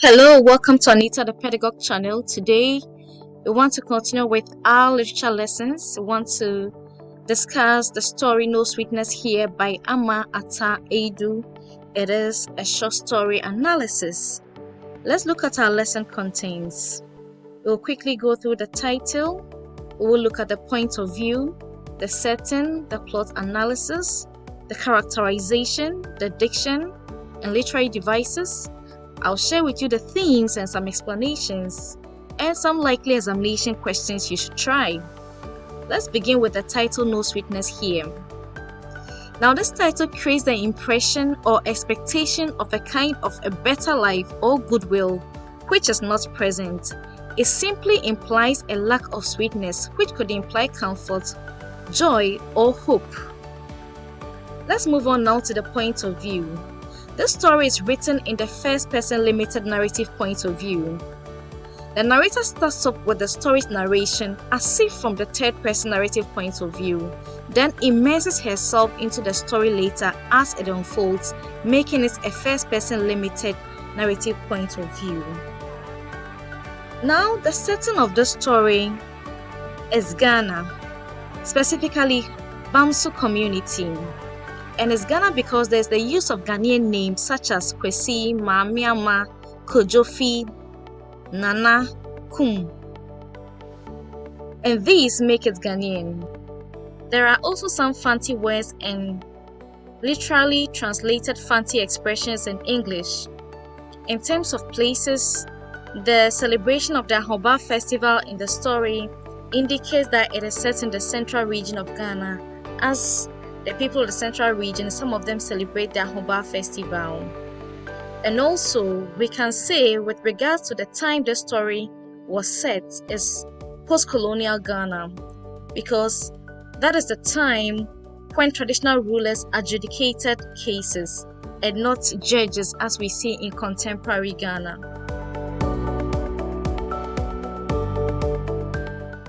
Hello, welcome to Anita the Pedagogue channel. Today, we want to continue with our literature lessons. We want to discuss the story No Sweetness Here by Ama Ata Aidoo. It is a short story analysis. Let's look at our lesson contents. We'll quickly go through the title. We will look at the point of view, the setting, the plot analysis, the characterization, the diction, and literary devices. I'll share with you the themes and some explanations, and some likely examination questions you should try. Let's begin with the title No Sweetness Here. Now, this title creates the impression or expectation of a kind of a better life or goodwill, which is not present. It simply implies a lack of sweetness, which could imply comfort, joy, or hope. Let's move on now to the point of view. This story is written in the first-person limited narrative point of view. The narrator starts off with the story's narration as if from the third-person narrative point of view, then immerses herself into the story later as it unfolds, making it a first-person limited narrative point of view. Now, the setting of the story is Ghana, specifically Bamsu community. And it's Ghana because there's the use of Ghanaian names such as Kwesi, Mamiama, Kojofi, Nana, Kum. And these make it Ghanaian. There are also some fancy words and literally translated fancy expressions in English. In terms of places, the celebration of the Ahoba festival in the story indicates that it is set in the central region of Ghana, as the people of the central region, some of them celebrate the Ahoba festival. And also, we can say with regards to the time the story was set is post-colonial Ghana, because that is the time when traditional rulers adjudicated cases and not judges as we see in contemporary Ghana.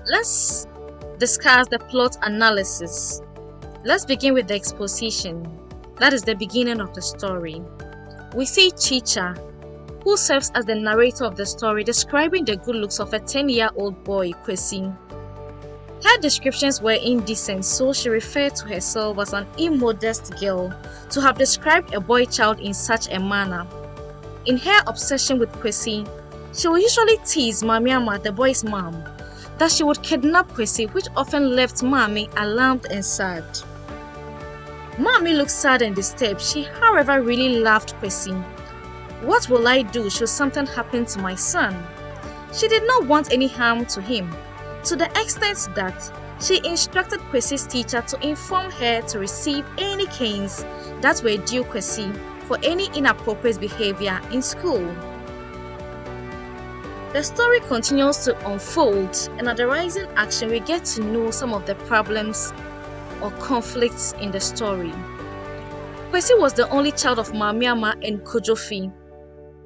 Let's discuss the plot analysis. Let's begin with the exposition. That is the beginning of the story. We see Chicha, who serves as the narrator of the story, describing the good looks of a 10-year-old boy, Kwesi. Her descriptions were indecent, so she referred to herself as an immodest girl to have described a boy child in such a manner. In her obsession with Kwesi, she would usually tease Mamiama, the boy's mom, that she would kidnap Kwesi, which often left Mami alarmed and sad. Mami looked sad and disturbed. She, however, really loved Kwesi. What will I do should something happen to my son? She did not want any harm to him, to the extent that she instructed Kwesi's teacher to inform her to receive any canes that were due Kwesi for any inappropriate behavior in school. The story continues to unfold, and at the rising action, we get to know some of the problems or conflicts in the story. Kwesi was the only child of Mamiama and Kojofi.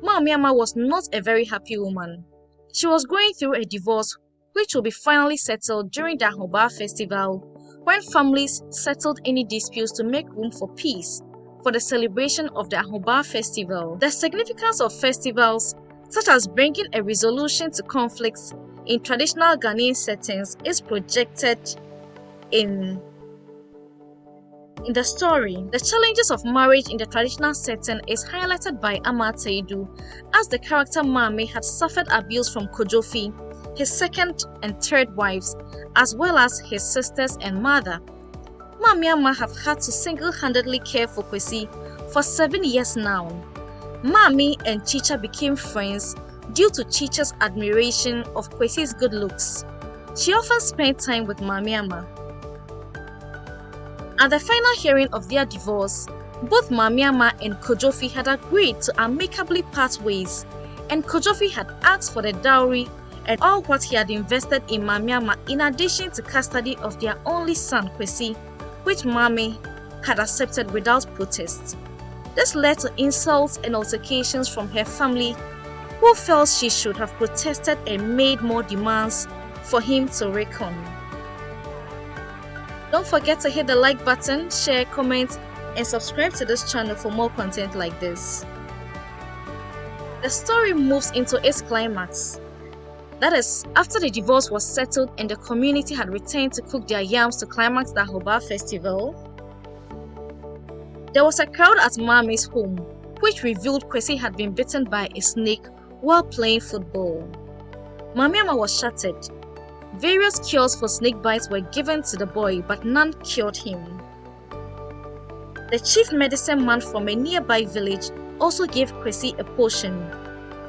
Mamiama was not a very happy woman. She was going through a divorce which will be finally settled during the Ahoba festival, when families settled any disputes to make room for peace for the celebration of the Ahoba festival. The significance of festivals, such as bringing a resolution to conflicts in traditional Ghanaian settings, is projected in the story. The challenges of marriage in the traditional setting is highlighted by Ama Ata Aidoo, as the character Mami had suffered abuse from Kojofi, his second and third wives, as well as his sisters and mother. Mamiama have had to single-handedly care for Kwesi for 7 years now. Mami and Chicha became friends due to Chicha's admiration of Kwesi's good looks. She often spent time with Mamiama. At the final hearing of their divorce, both Mamiama and Kojofi had agreed to amicably part ways, and Kojofi had asked for the dowry and all what he had invested in Mamiama in addition to custody of their only son, Kwesi, which Mami had accepted without protest. This led to insults and altercations from her family, who felt she should have protested and made more demands for him to reckon. Don't forget to hit the like button, share, comment, and subscribe to this channel for more content like this. The story moves into its climax. That is, after the divorce was settled and the community had returned to cook their yams to climax the Ahoba festival, there was a crowd at Mami's home, which revealed Kwesi had been bitten by a snake while playing football. Mami Ama was shattered. Various cures for snake bites were given to the boy, but none cured him. The chief medicine man from a nearby village also gave Kwesi a potion,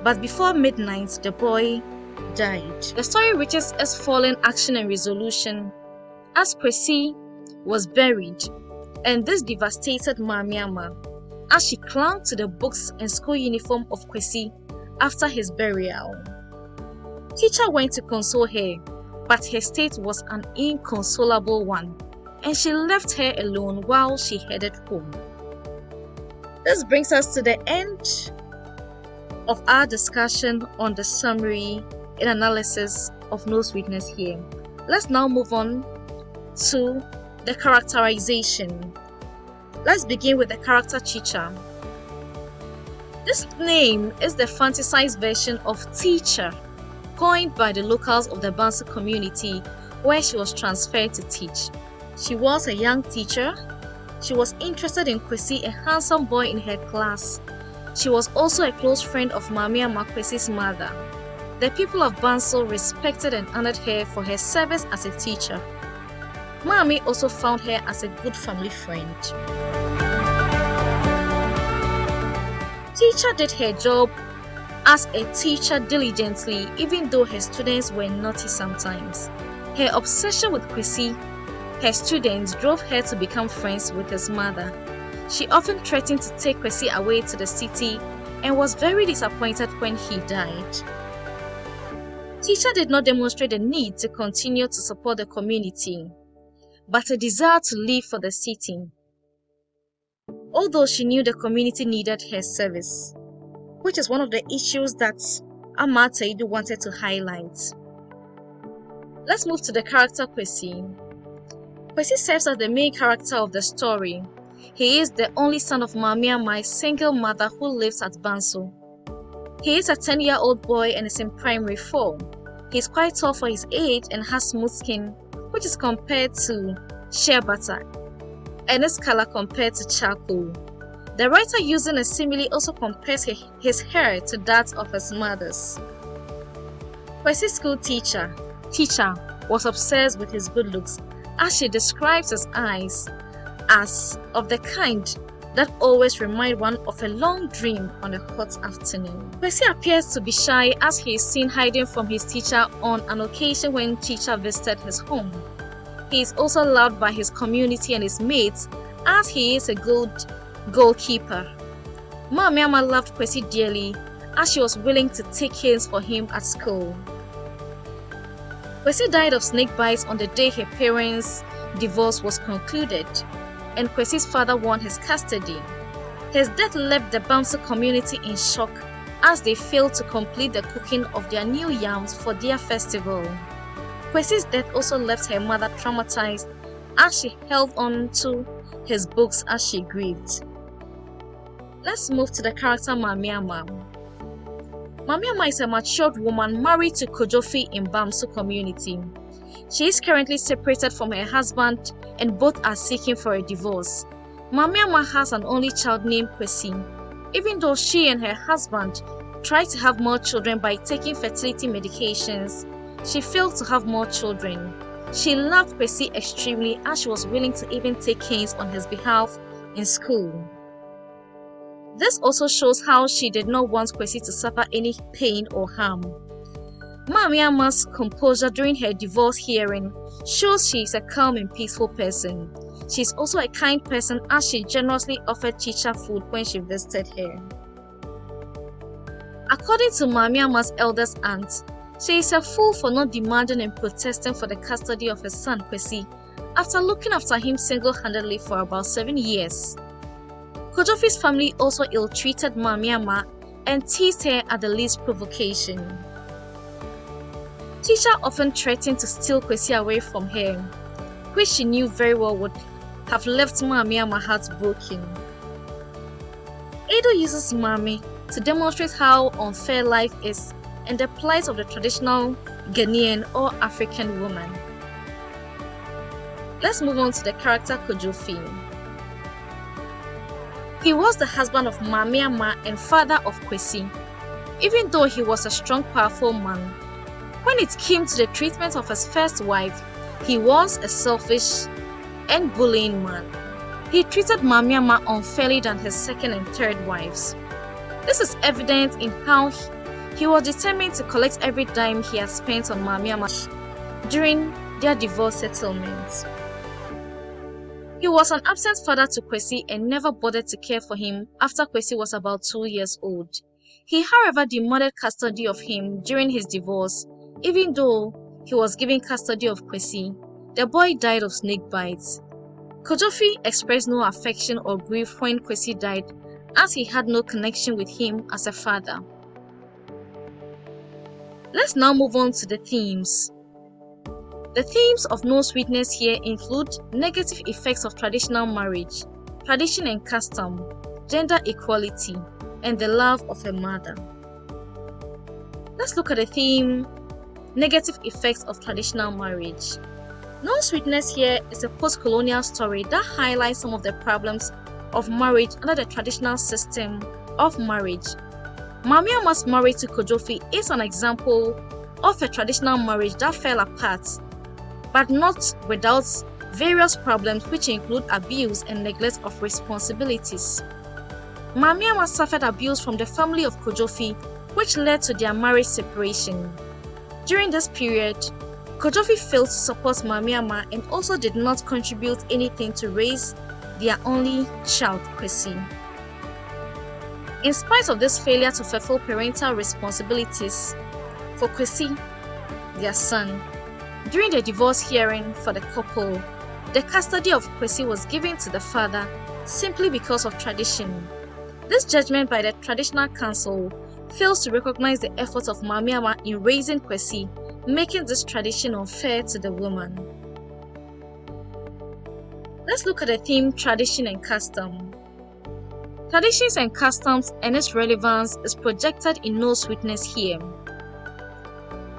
but before midnight, the boy died. The story reaches its fallen action and resolution as Kwesi was buried, and this devastated Mami Ama as she clung to the books and school uniform of Kwesi after his burial. Teacher went to console her, but her state was an inconsolable one, and she left her alone while she headed home. This brings us to the end of our discussion on the summary and analysis of No Sweetness Here. Let's now move on to the characterization. Let's begin with the character Chicha. This name is the fantasized version of teacher, coined by the locals of the Bansu community where she was transferred to teach. She was a young teacher. She was interested in Kwesi, a handsome boy in her class. She was also a close friend of Mami Ama, Kwesi's mother. The people of Bansu respected and honored her for her service as a teacher. Mami also found her as a good family friend. Teacher did her job as a teacher diligently, even though her students were naughty sometimes. Her obsession with Kwesi, her students, drove her to become friends with his mother. She often threatened to take Kwesi away to the city and was very disappointed when he died. Teacher did not demonstrate a need to continue to support the community, but a desire to leave for the city, although she knew the community needed her service, which is one of the issues that Ama Ata Aidoo wanted to highlight. Let's move to the character Kwesi. Kwesi serves as the main character of the story. He is the only son of Mami Ama, single mother who lives at Bansu. He is a 10-year-old boy and is in primary 4. He is quite tall for his age and has smooth skin, which is compared to shea butter, and his color compared to charcoal. The writer, using a simile, also compares his hair to that of his mother's. Kwesi's school teacher was obsessed with his good looks, as she describes his eyes as of the kind that always remind one of a long dream on a hot afternoon. Kwesi appears to be shy as he is seen hiding from his teacher on an occasion when teacher visited his home. He is also loved by his community and his mates as he is a good goalkeeper. Mami Ama loved Kwesi dearly as she was willing to take canes for him at school. Kwesi died of snake bites on the day her parents' divorce was concluded, and Kwesi's father won his custody. His death left the Bansu community in shock as they failed to complete the cooking of their new yams for their festival. Kwesi's death also left her mother traumatized as she held on to his books as she grieved. Let's move to the character Mami Ama. Mami Ama is a matured woman married to Kojofi in Bansu community. She is currently separated from her husband and both are seeking for a divorce. Mami Ama has an only child named Kwesi. Even though she and her husband tried to have more children by taking fertility medications, she failed to have more children. She loved Kwesi extremely as she was willing to even take canes on his behalf in school. This also shows how she did not want Kwesi to suffer any pain or harm. Mami Ama's composure during her divorce hearing shows she is a calm and peaceful person. She is also a kind person as she generously offered Chicha food when she visited her. According to Mami Ama's eldest aunt, she is a fool for not demanding and protesting for the custody of her son Kwesi after looking after him single-handedly for about 7 years. Kojofi's family also ill-treated Mami Ama and teased her at the least provocation. Teacher often threatened to steal Kwesi away from her, which she knew very well would have left Mami Ama heartbroken. Aidoo uses Mami to demonstrate how unfair life is and the plight of the traditional Ghanaian or African woman. Let's move on to the character Kojofi. He was the husband of Ama and father of Kwesi. Even though he was a strong, powerful man, when it came to the treatment of his first wife, he was a selfish and bullying man. He treated Ama unfairly than his second and third wives. This is evident in how he was determined to collect every dime he had spent on Ama during their divorce settlement. He was an absent father to Kwesi and never bothered to care for him after Kwesi was about 2 years old. He, however, demanded custody of him during his divorce. Even though he was given custody of Kwesi, the boy died of snake bites. Kojofi expressed no affection or grief when Kwesi died, as he had no connection with him as a father. Let's now move on to the themes. The themes of No Sweetness here include negative effects of traditional marriage, tradition and custom, gender equality, and the love of a mother. Let's look at the theme, negative effects of traditional marriage. No Sweetness here is a post-colonial story that highlights some of the problems of marriage under the traditional system of marriage. Ama's marriage to Kojofi is an example of a traditional marriage that fell apart, but not without various problems which include abuse and neglect of responsibilities. Ama suffered abuse from the family of Kojofi, which led to their marriage separation. During this period, Kojofi failed to support Ama and also did not contribute anything to raise their only child, Kwesi. In spite of this failure to fulfill parental responsibilities for Kwesi, their son, during the divorce hearing for the couple, the custody of Kwesi was given to the father simply because of tradition. This judgment by the traditional council fails to recognize the efforts of Ama in raising Kwesi, making this tradition unfair to the woman. Let's look at the theme tradition and custom. Traditions and customs and its relevance is projected in No Sweetness here.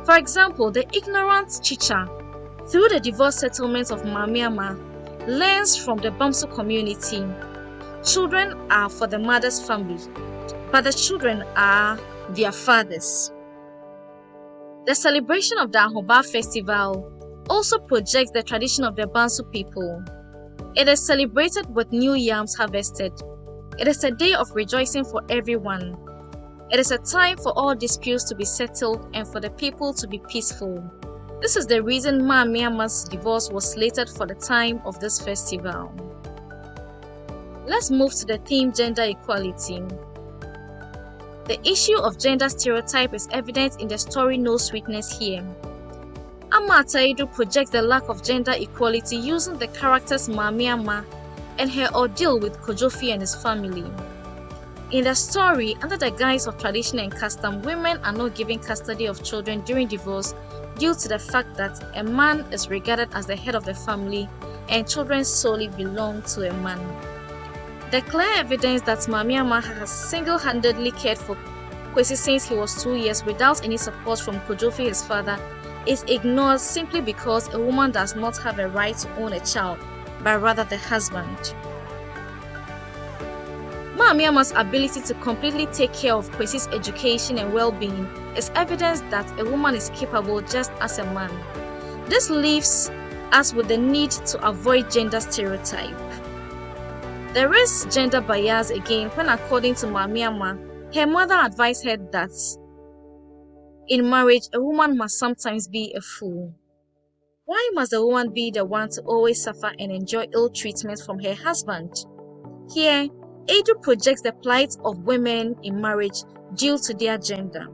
For example, the ignorant Chicha, through the divorce settlement of Ama, learns from the Bamsu community. Children are for the mother's family, but the children are their fathers. The celebration of the Ahoba festival also projects the tradition of the Bantu people. It is celebrated with new yams harvested. It is a day of rejoicing for everyone. It is a time for all disputes to be settled and for the people to be peaceful. This is the reason Ama's divorce was slated for the time of this festival. Let's move to the theme gender equality. The issue of gender stereotype is evident in the story No Sweetness here. Ama Ata Aidoo projects the lack of gender equality using the characters Ama and her ordeal with Kojofi and his family. In the story, under the guise of tradition and custom, women are not given custody of children during divorce due to the fact that a man is regarded as the head of the family and children solely belong to a man. The clear evidence that Ama has single-handedly cared for Kwesi since he was 2 years without any support from Kojofi, his father, is ignored simply because a woman does not have a right to own a child, but rather the husband. Ama's ability to completely take care of Kwesi's education and well-being is evidence that a woman is capable just as a man. This leaves us with the need to avoid gender stereotype. There is gender bias again when, according to Ama, her mother advised her that in marriage a woman must sometimes be a fool. Why must the woman be the one to always suffer and enjoy ill treatment from her husband? Here, Aidoo projects the plight of women in marriage due to their gender.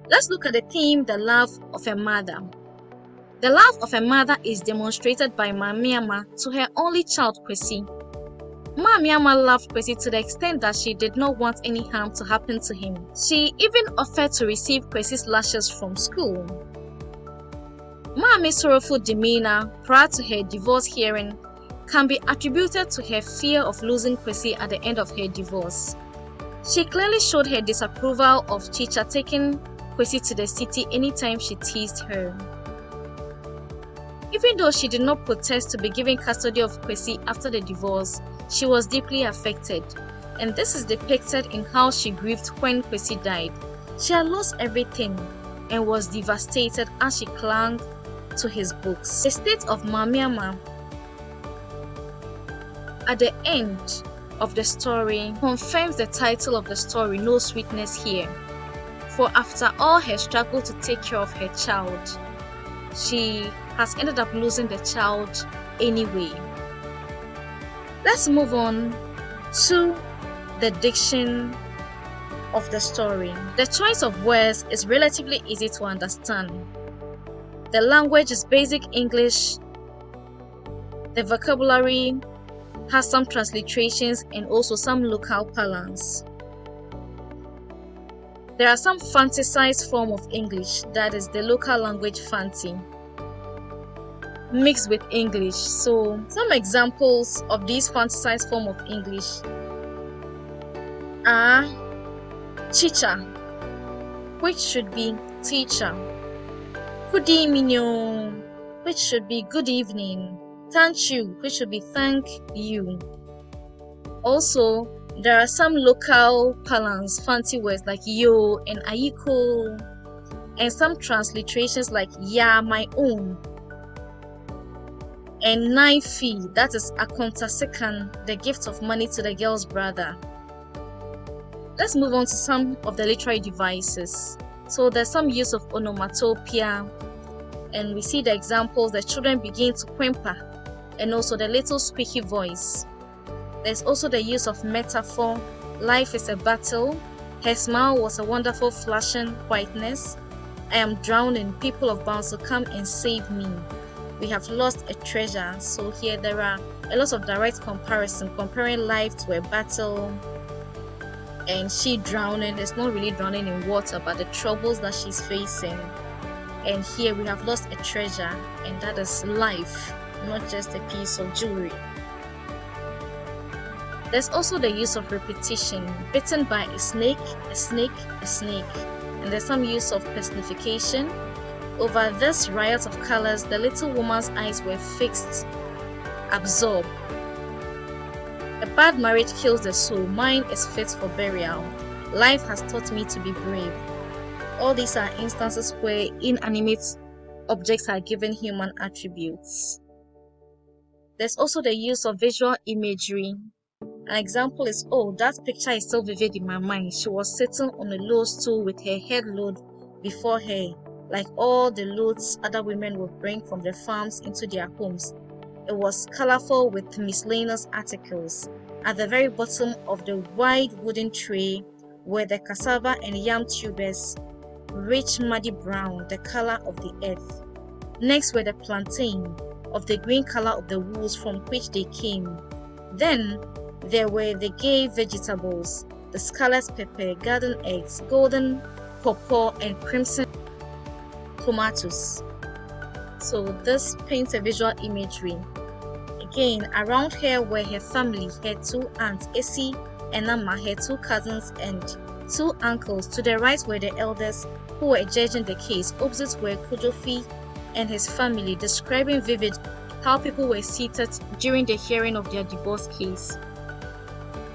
Let's look at the theme, the love of a mother. The love of a mother is demonstrated by Ama to her only child, Kwesi. Ama loved Kwesi to the extent that she did not want any harm to happen to him. She even offered to receive Kwesi's lashes from school. Maami's sorrowful demeanor prior to her divorce hearing can be attributed to her fear of losing Kwesi at the end of her divorce. She clearly showed her disapproval of Chicha taking Kwesi to the city anytime she teased her. Even though she did not protest to be given custody of Kwesi after the divorce, she was deeply affected, and this is depicted in how she grieved when Kwesi died. She had lost everything and was devastated as she clung to his books. The state of Mamiama at the end of the story confirms the title of the story, No Sweetness Here. For after all her struggle to take care of her child, she has ended up losing the child anyway. Let's move on to the diction of the story. The choice of words is relatively easy to understand. The language is basic English. The vocabulary has some transliterations and also some local parlance. There are some fantasized form of English, that is the local language fancy, mixed with English. So some examples of these fantasized form of English are chicha, which should be teacher, kudimino, which should be good evening, thank you, which should be thank you. Also, there are some local parlance fancy words like yo and ayiko, and some transliterations like ya, my own, and naifi, that is akontasekan, the gift of money to the girl's brother. Let's move on to some of the literary devices. So there's some use of onomatopoeia, and we see the examples. The children begin to whimper, and also the little squeaky voice. There's also the use of metaphor. Life is a battle. Her smile was a wonderful flashing whiteness. I am drowning. People of Bansu, come and save me. We have lost a treasure. So here there are a lot of direct comparison, comparing life to a battle. And she drowning. It's not really drowning in water, but the troubles that she's facing. And here we have lost a treasure, and that is life, not just a piece of jewelry. There's also the use of repetition. Bitten by a snake, a snake, a snake. And there's some use of personification. Over this riot of colors, the little woman's eyes were fixed, absorbed. A bad marriage kills the soul. Mine is fit for burial. Life has taught me to be brave. All these are instances where inanimate objects are given human attributes. There's also the use of visual imagery. An example is, oh, that picture is still vivid in my mind. She was sitting on a low stool with her head load before her, like all the loads other women would bring from their farms into their homes. It was colorful with miscellaneous articles. At the very bottom of the wide wooden tray were the cassava and yam tubers, rich muddy brown, the color of the earth. Next were the plantain, of the green color of the woods from which they came. Then there were the gay vegetables, the scarlet pepper, garden eggs, golden pawpaw, and crimson tomatoes. So this paints a visual imagery. Again, around her were her family, her two aunts, Essie and Nama, her two cousins, and two uncles. To the right were the elders who were judging the case. Opposite were Kujofi and his family, describing vividly how people were seated during the hearing of their divorce case.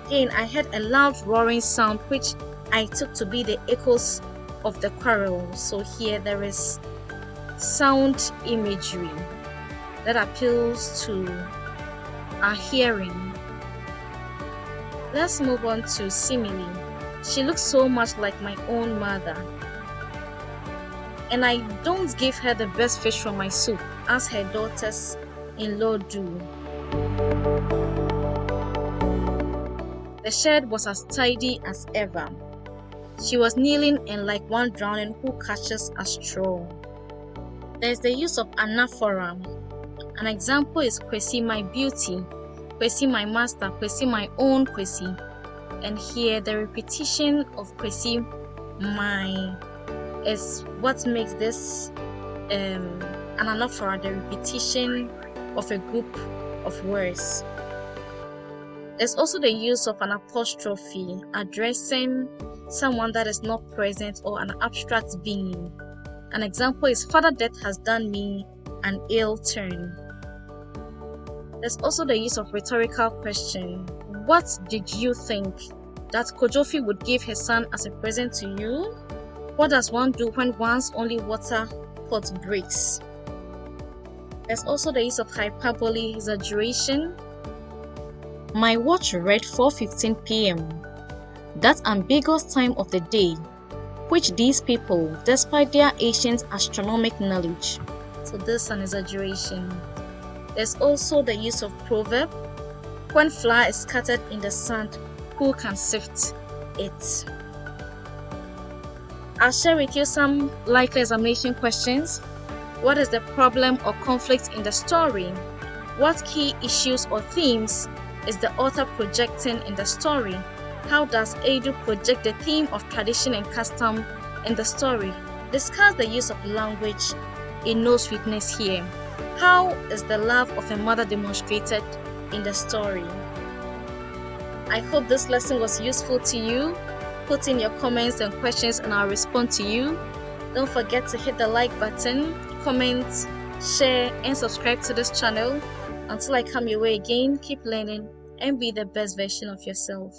Again, I heard a loud roaring sound which I took to be the echoes of the quarrel. So here there is sound imagery that appeals to our hearing. Let's move on to simile. She looks so much like my own mother, and I don't give her the best fish from my soup as her daughters-in-law do. The shed was as tidy as ever. She was kneeling and like one drowning who catches a straw. There is the use of anaphora. An example is Kwesi my beauty, Kwesi my master, Kwesi my own Kwesi. And here the repetition of Kwesi my is what makes this an anaphora, the repetition of a group of words. There's also the use of an apostrophe addressing someone that is not present or an abstract being. An example is, Father Death has done me an ill turn. There's also the use of rhetorical question. What did you think that Kojofi would give his son as a present to you? What does one do when one's only water pot breaks? There's also the use of hyperbole, exaggeration. My watch read 4:15 p.m. That ambiguous time of the day, which these people, despite their ancient astronomical knowledge. So this is an exaggeration. There's also the use of proverb. When flour is scattered in the sand, who can sift it? I'll share with you some likely examination questions. What is the problem or conflict in the story? What key issues or themes is the author projecting in the story? How does Aidoo project the theme of tradition and custom in the story? Discuss the use of language in No Sweetness Here. How is the love of a mother demonstrated in the story? I hope this lesson was useful to you. Put in your comments and questions and I'll respond to you. Don't forget to hit the like button, comment, share, and subscribe to this channel. Until I come your way again, keep learning and be the best version of yourself.